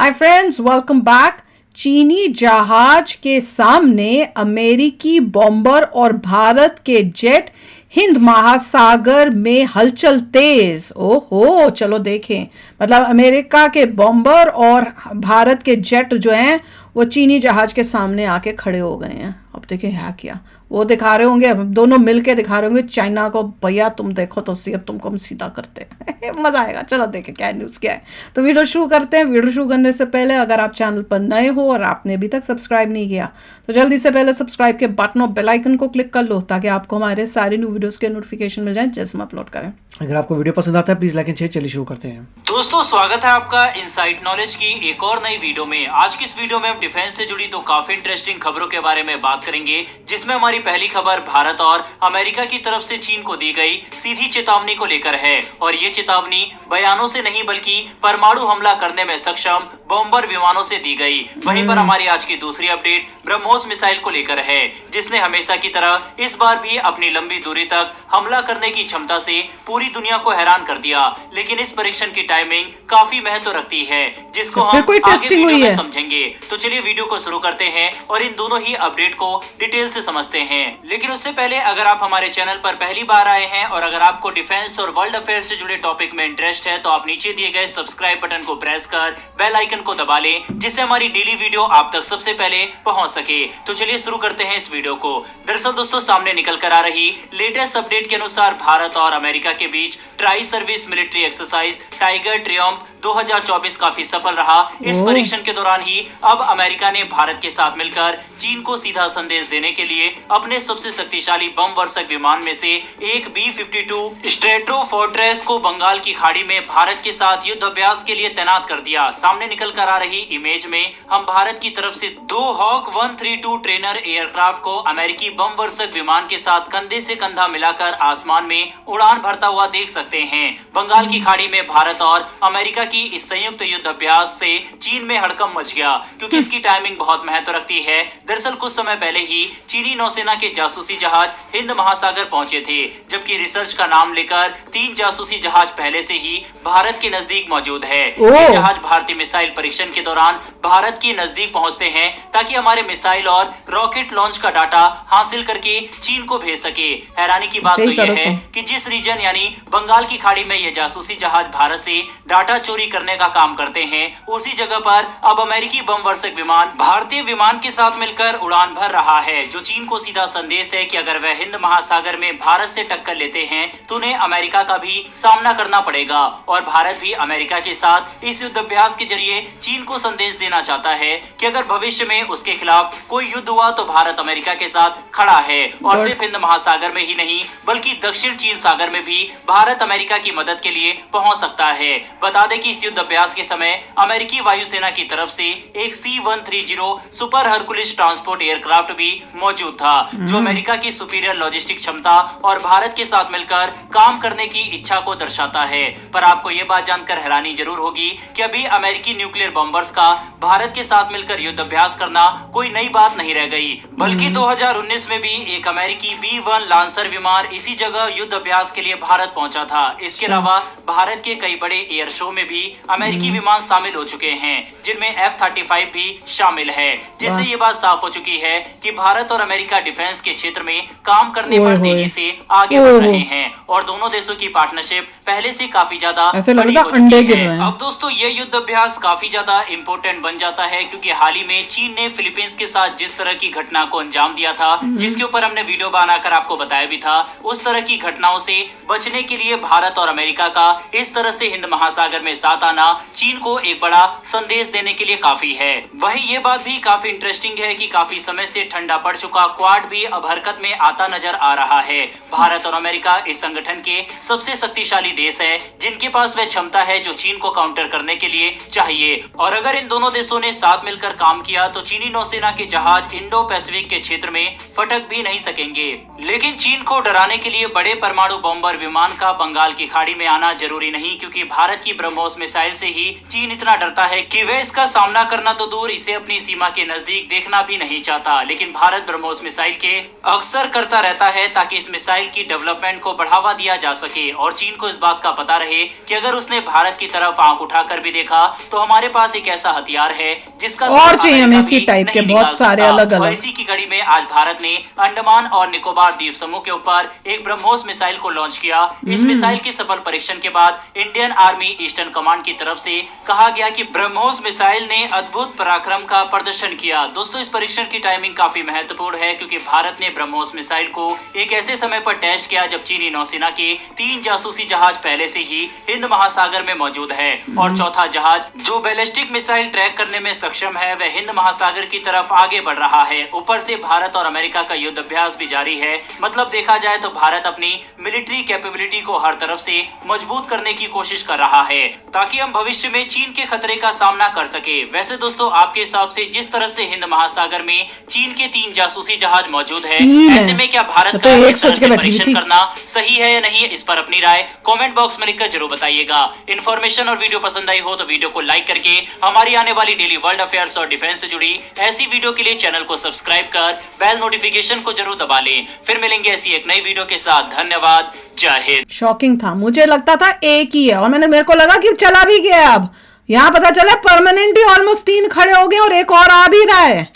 Hi friends, welcome back. चीनी जहाज के सामने अमेरिकी बॉम्बर और भारत के जेट, हिंद महासागर में हलचल तेज। ओहो, चलो देखें। मतलब अमेरिका के बॉम्बर और भारत के जेट जो हैं वो चीनी जहाज के सामने आके खड़े हो गए हैं। अब देखें क्या किया। वो दिखा रहे होंगे, अब दोनों मिलके दिखा रहे होंगे चाइना को, भैया तुम देखो तो सी, अब तुमको हम सीधा करते हैं। मजा आएगा। चलो देखें क्या न्यूज़ क्या है। तो वीडियो शुरू करते हैं। वीडियो शुरू करने से पहले अगर आप चैनल पर नए हो और आपने अभी तक सब्सक्राइब नहीं किया तो जल्दी से पहले सब्सक्राइब के बटन और बेल आइकन को क्लिक कर लो ताकि आपको हमारे सारे न्यू वीडियोस के नोटिफिकेशन मिल जाए जैसे हम अपलोड करें। अगर आपको वीडियो पसंद आता है प्लीज लाइक एंड शेयर। चलिए शुरू करते हैं। दोस्तों, स्वागत है आपका इनसाइट नॉलेज की एक और नई वीडियो में। आज की इस वीडियो में हम डिफेंस से जुड़ी दो काफी इंटरेस्टिंग खबरों के बारे में बात करेंगे, जिसमें हमारी पहली खबर भारत और अमेरिका की तरफ से चीन को दी गई सीधी चेतावनी को लेकर है। और ये चेतावनी बयानों से नहीं बल्कि परमाणु हमला करने में सक्षम बॉम्बर विमानों से दी गई। वहीं पर हमारी आज की दूसरी अपडेट ब्रह्मोस मिसाइल को लेकर है, जिसने हमेशा की तरह इस बार भी अपनी लंबी दूरी तक हमला करने की क्षमता से पूरी दुनिया को हैरान कर दिया। लेकिन इस परीक्षण की टाइमिंग काफी महत्व रखती है, जिसको हम आगे वीडियो में समझेंगे। तो चलिए वीडियो को शुरू करते हैं और इन दोनों ही अपडेट को डिटेल से समझते हैं। लेकिन उससे पहले अगर आप हमारे चैनल पर पहली बार आए हैं और अगर आपको डिफेंस और वर्ल्ड अफेयर्स से जुड़े टॉपिक में इंटरेस्ट है तो आप नीचे दिए गए सब्सक्राइब बटन को प्रेस कर बेल आइकन को दबा लें, जिससे हमारी डेली वीडियो आप तक सबसे पहले पहुंच सके। तो चलिए शुरू करते हैं इस वीडियो को। दरअसल दोस्तों, सामने निकल कर आ रही लेटेस्ट अपडेट के अनुसार भारत और अमेरिका के बीच tri service military exercise Tiger Triumph 2024 काफी सफल रहा। इस परीक्षण के दौरान ही अब अमेरिका ने भारत के साथ मिलकर चीन को सीधा संदेश देने के लिए अपने सबसे शक्तिशाली बम वर्षक विमान में से एक B-52 स्ट्रेटोफोर्ट्रेस को बंगाल की खाड़ी में भारत के साथ युद्ध अभ्यास के लिए तैनात कर दिया। सामने निकल कर आ रही इमेज में हम भारत की तरफ से दो हॉक 132 ट्रेनर एयरक्राफ्ट को अमेरिकी बम वर्षक विमान के साथ कंधे से कंधा मिलाकर आसमान में उड़ान भरता हुआ देख सकते हैं। बंगाल की खाड़ी में भारत और अमेरिका की इस संयुक्त युद्ध अभ्यास से चीन में हड़कंप मच गया, क्योंकि इसकी टाइमिंग बहुत महत्व रखती है। दरअसल कुछ समय पहले ही चीनी नौसेना के जासूसी जहाज हिंद महासागर पहुंचे थे, जबकि रिसर्च का नाम लेकर 3 जासूसी जहाज पहले से ही भारत के नजदीक मौजूद है। ये जहाज भारतीय मिसाइल परीक्षण के दौरान भारत के नजदीक पहुंचते हैं ताकि हमारे मिसाइल और रॉकेट लॉन्च का डाटा हासिल करके चीन को भेज सके। हैरानी की बात तो यह है कि जिस रीजन यानी बंगाल की खाड़ी में ये जासूसी जहाज भारत से डाटा चोरी करने का काम करते हैं, उसी जगह पर अब अमेरिकी बम वर्षक विमान भारतीय विमान के साथ मिलकर उड़ान भर रहा है, जो चीन को सीधा संदेश है कि अगर वह हिंद महासागर में भारत से टक्कर लेते हैं तो उन्हें अमेरिका का भी सामना करना पड़ेगा। और भारत भी अमेरिका के साथ इस युद्ध अभ्यास के जरिए चीन को संदेश देना चाहता है कि अगर भविष्य में उसके खिलाफ कोई युद्ध हुआ तो भारत अमेरिका के साथ खड़ा है। और सिर्फ हिंद महासागर में ही नहीं बल्कि दक्षिण चीन सागर में भी भारत अमेरिका की मदद के लिए पहुंच सकता है। बता दें कि इस युद्ध अभ्यास के समय अमेरिकी वायुसेना की तरफ से एक C-130 super Hercules transport aircraft भी मौजूद था, जो अमेरिका की सुपीरियर लॉजिस्टिक क्षमता और भारत के साथ मिलकर काम करने की इच्छा को दर्शाता है। पर आपको यह बात जानकर हैरानी जरूर होगी कि अभी अमेरिकी न्यूक्लियर बॉम्बर्स का भारत के साथ मिलकर युद्ध अभ्यास करना कोई नई बात नहीं रह गई, बल्कि 2019 में भी एक अमेरिकी B-1 लांसर विमान इसी जगह युद्ध अभ्यास के लिए भारत पहुंचा था। इसके अलावा भारत के कई बड़े एयर शो में भी अमेरिकी विमान शामिल हो चुके हैं, जिनमें F-35 भी शामिल है, जिससे ये बात साफ हो चुकी है कि भारत और अमेरिका डिफेंस के क्षेत्र में काम करने पर तेजी से आगे बढ़ रहे हैं और दोनों देशों की पार्टनरशिप पहले से काफी ज्यादा बड़ी हो चुकी है। अब दोस्तों, ये युद्ध अभ्यास काफी ज्यादा इंपॉर्टेंट बन जाता है, क्योंकि हाल ही में चीन ने फिलीपींस के साथ जिस तरह की घटना को अंजाम दिया था, जिसके ऊपर हमने वीडियो बनाकर आपको बताया भी था, उस तरह की घटनाओं से बचने के लिए भारत और अमेरिका का इस तरह से हिंद महासागर में साथ आना चीन को एक बड़ा संदेश देने के लिए काफी है। वहीं ये बात भी काफी इंटरेस्टिंग है कि काफी समय से ठंडा पड़ चुका क्वाड भी अब हरकत में आता नजर आ रहा है। भारत और अमेरिका इस संगठन के सबसे शक्तिशाली देश है, जिनके पास वह क्षमता है जो चीन को काउंटर करने के लिए चाहिए। और अगर इन दोनों देशों ने साथ मिलकर काम किया तो चीनी नौसेना के जहाज इंडो पैसिफिक के क्षेत्र में फटक भी नहीं सकेंगे। लेकिन चीन को डराने के लिए बड़े परमाणु बॉम्बर विमान का बंगाल की खाड़ी में आना जरूरी नहीं, क्योंकि भारत की ब्रह्मोस मिसाइल से ही चीन इतना डरता है कि वह इसका सामना करना तो दूर, इसे अपनी सीमा के नजदीक देखना भी नहीं चाहता। लेकिन भारत ब्रह्मोस मिसाइल मिसाइल के अक्सर करता रहता है ताकि इस मिसाइल की डेवलपमेंट को बढ़ावा दिया जा सके और चीन को इस बात का पता रहे कि अगर उसने भारत की तरफ आंख उठाकर भी देखा तो हमारे पास एक ऐसा हथियार है जिसका और चाहिए हमें इसी टाइप के बहुत सारे अलग अलग। इसी की कड़ी में आज भारत ने अंडमान और निकोबार द्वीप समूह के ऊपर एक ब्रह्मोस मिसाइल को लॉन्च किया। इस मिसाइल के सफल परीक्षण के बाद इंडियन आर्मी ईस्टर्न कमांड की तरफ से कहा गया कि ब्रह्मोस मिसाइल ने अद्भुत पराक्रम का प्रदर्शन किया। दोस्तों, इस परीक्षण की टाइमिंग काफी महत्वपूर्ण है क्योंकि भारत ने ब्रह्मोस मिसाइल को एक ऐसे समय पर टेस्ट किया जब चीनी नौसेना के 3 जासूसी जहाज पहले से ही हिंद महासागर में मौजूद है और चौथा जहाज जो बैलिस्टिक मिसाइल ट्रैक करने में सक्षम है वह हिंद महासागर की तरफ आगे बढ़ रहा है। ऊपर से भारत और अमेरिका का युद्ध अभ्यास भी जारी है। मतलब देखा जाए तो भारत अपनी मिलिट्री कैपेबिलिटी को हर तरफ से मजबूत करने की कोशिश कर रहा है ताकि हम भविष्य में चीन के खतरे का सामना कर सके। वैसे दोस्तों, आपके हिसाब से जिस तरह से हिंद महासागर में चीन के 3 जासूसी जहाज मौजूद है, ऐसे में क्या भारत का इस तरह से परीक्षण करना सही है या नहीं, इस पर अपनी राय कमेंट बॉक्स में लिखकर जरूर बताइएगा। इन्फॉर्मेशन और वीडियो पसंद आई हो तो वीडियो को लाइक करके हमारी आने वाली डेली वर्ल्ड अफेयर्स और डिफेंस से जुड़ी ऐसी वीडियो के लिए चैनल को सब्सक्राइब कर बेल नोटिफिकेशन को जरूर दबा लें। फिर मिलेंगे ऐसी एक नई वीडियो के साथ। धन्यवाद। जय हिंद। शॉकिंग था, मुझे लगता था एक ही है और मेरे को लगा कि चला भी गया। अब यहाँ पता चला परमानेंट ही ऑलमोस्ट 3 खड़े हो गए और एक और आ भी रहा है।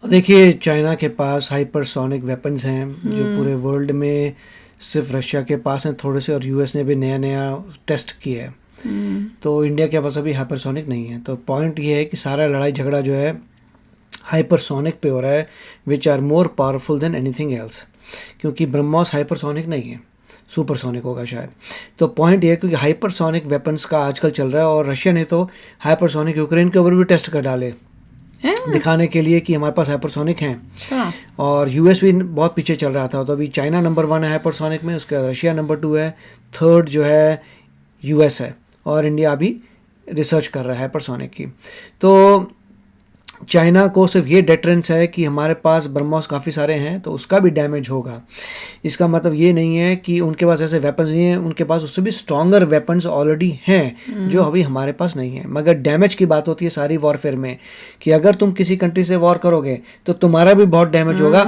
देखिए, चाइना के पास हाइपरसोनिक वेपन्स हैं जो पूरे वर्ल्ड में सिर्फ रशिया के पास हैं थोड़े से, और यूएस ने भी नया नया टेस्ट किया है। तो इंडिया के पास अभी हाइपरसोनिक नहीं है। तो पॉइंट ये है कि सारा लड़ाई झगड़ा जो है हाइपरसोनिक पे हो रहा है, which are more powerful than anything else, क्योंकि ब्रह्मोस हाइपरसोनिक नहीं है, सुपरसोनिक होगा शायद। तो पॉइंट ये है क्योंकि हाइपरसोनिक वेपन्स का आजकल चल रहा है और रशिया ने तो हाइपरसोनिक यूक्रेन के ऊपर भी टेस्ट कर डाले दिखाने के लिए कि हमारे पास हाइपरसोनिक हैं। और यूएस भी बहुत पीछे चल रहा था। तो अभी चाइना नंबर 1 है हाइपरसोनिक में, उसके बाद रशिया नंबर 2 है, 3rd जो है यूएस है, और इंडिया अभी रिसर्च कर रहा है हाइपरसोनिक की। तो चाइना को सिर्फ ये डेटरेंस है कि हमारे पास ब्रह्मोस काफ़ी सारे हैं तो उसका भी डैमेज होगा। इसका मतलब ये नहीं है कि उनके पास ऐसे वेपन्स नहीं हैं, उनके पास उससे भी स्ट्रॉन्गर वेपन्स ऑलरेडी हैं जो अभी हमारे पास नहीं है। मगर डैमेज की बात होती है सारी वॉरफेयर में कि अगर तुम किसी कंट्री से वॉर करोगे तो तुम्हारा भी बहुत डैमेज होगा,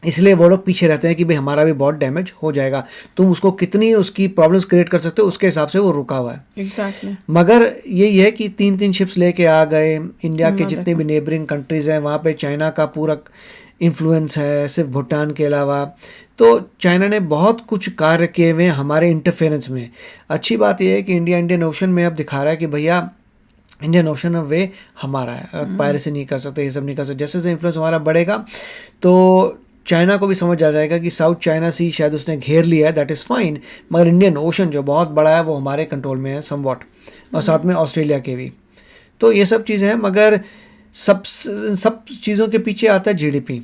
इसलिए वो लोग पीछे रहते हैं कि भाई हमारा भी बहुत डैमेज हो जाएगा। तुम उसको कितनी उसकी प्रॉब्लम्स क्रिएट कर सकते हो उसके हिसाब से वो रुका हुआ है। Exactly. मगर यही है कि 3 शिप्स लेके आ गए। इंडिया के जितने भी नेबरिंग कंट्रीज़ हैं वहाँ पे चाइना का पूरा इन्फ्लुएंस है, सिर्फ भूटान के अलावा। तो चाइना ने बहुत कुछ कार्य किए हुए हमारे इंटरफेरेंस में। अच्छी बात यह है कि इंडियन ओशन में अब दिखा रहा है कि भैया इंडियन ओशन ऑफ वे हमारा है, पायरेसी नहीं कर सकते, ये सब नहीं कर सकते। जैसे जैसे इन्फ्लुएंस हमारा बढ़ेगा तो चाइना को भी समझ आ जाएगा कि साउथ चाइना सी शायद उसने घेर लिया है, दैट इज़ फाइन, मगर इंडियन ओशन जो बहुत बड़ा है वो हमारे कंट्रोल में है समवॉट, और साथ में ऑस्ट्रेलिया के भी। तो ये सब चीज़ें हैं, मगर सब चीज़ों के पीछे आता है जीडीपी।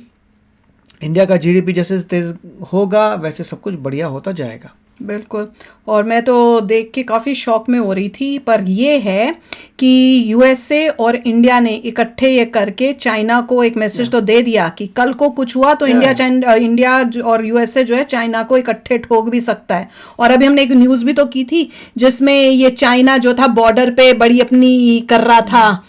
इंडिया का जीडीपी जैसे तेज़ होगा वैसे सब कुछ बढ़िया होता जाएगा। बिल्कुल। और मैं तो देख के काफ़ी शॉक में हो रही थी, पर ये है कि यूएसए और इंडिया ने इकट्ठे ये करके चाइना को एक मैसेज तो दे दिया कि कल को कुछ हुआ तो इंडिया और यूएसए जो है चाइना को इकट्ठे ठोक भी सकता है। और अभी हमने एक न्यूज़ भी तो की थी जिसमें ये चाइना जो था बॉर्डर पे बड़ी अपनी कर रहा था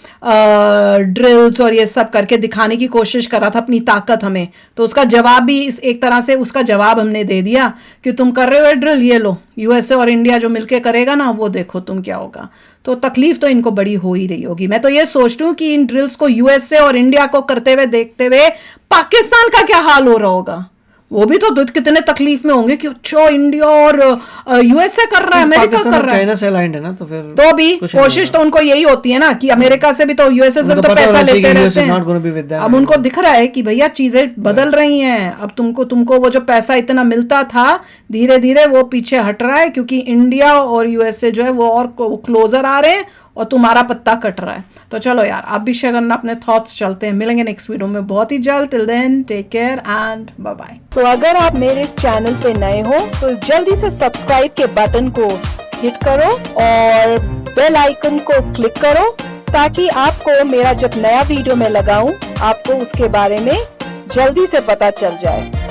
ड्रिल्स और ये सब करके दिखाने की कोशिश कर रहा था अपनी ताकत हमें। तो उसका जवाब भी इस एक तरह से उसका जवाब हमने दे दिया कि तुम कर रहे हो ड्रिल, ये लो यूएसए और इंडिया जो मिलके करेगा ना वो देखो तुम क्या होगा। तो तकलीफ तो इनको बड़ी हो ही रही होगी। मैं तो ये सोचती हूँ कि इन ड्रिल्स को यूएसए और इंडिया को करते हुए देखते हुए पाकिस्तान का क्या हाल हो रहा होगा। वो भी तो कितने तकलीफ में होंगे कि अच्छा इंडिया और यूएसए कर रहा है, अमेरिका कर रहा है, चाइना से अलाइंड है ना, तो फिर तो भी कोशिश तो उनको यही होती है ना कि अमेरिका से भी तो यूएसए से तो पैसा लेते रहते हैं। अब उनको दिख रहा है कि भैया चीजें बदल रही हैं, अब तुमको वो जो पैसा इतना मिलता था धीरे धीरे वो पीछे हट रहा है क्योंकि इंडिया और यूएसए जो है वो और क्लोजर आ रहे हैं और तुम्हारा पत्ता कट रहा है। तो चलो यार, आप भी शेयर करना अपने थॉट्स। चलते हैं, मिलेंगे नेक्स्ट वीडियो में बहुत ही जल्द। Till then take care and bye bye. तो अगर आप मेरे इस चैनल पे नए हो तो जल्दी से सब्सक्राइब के बटन को हिट करो और बेल आइकन को क्लिक करो ताकि आपको मेरा जब नया वीडियो मैं लगाऊं आपको उसके बारे में जल्दी से पता चल जाए।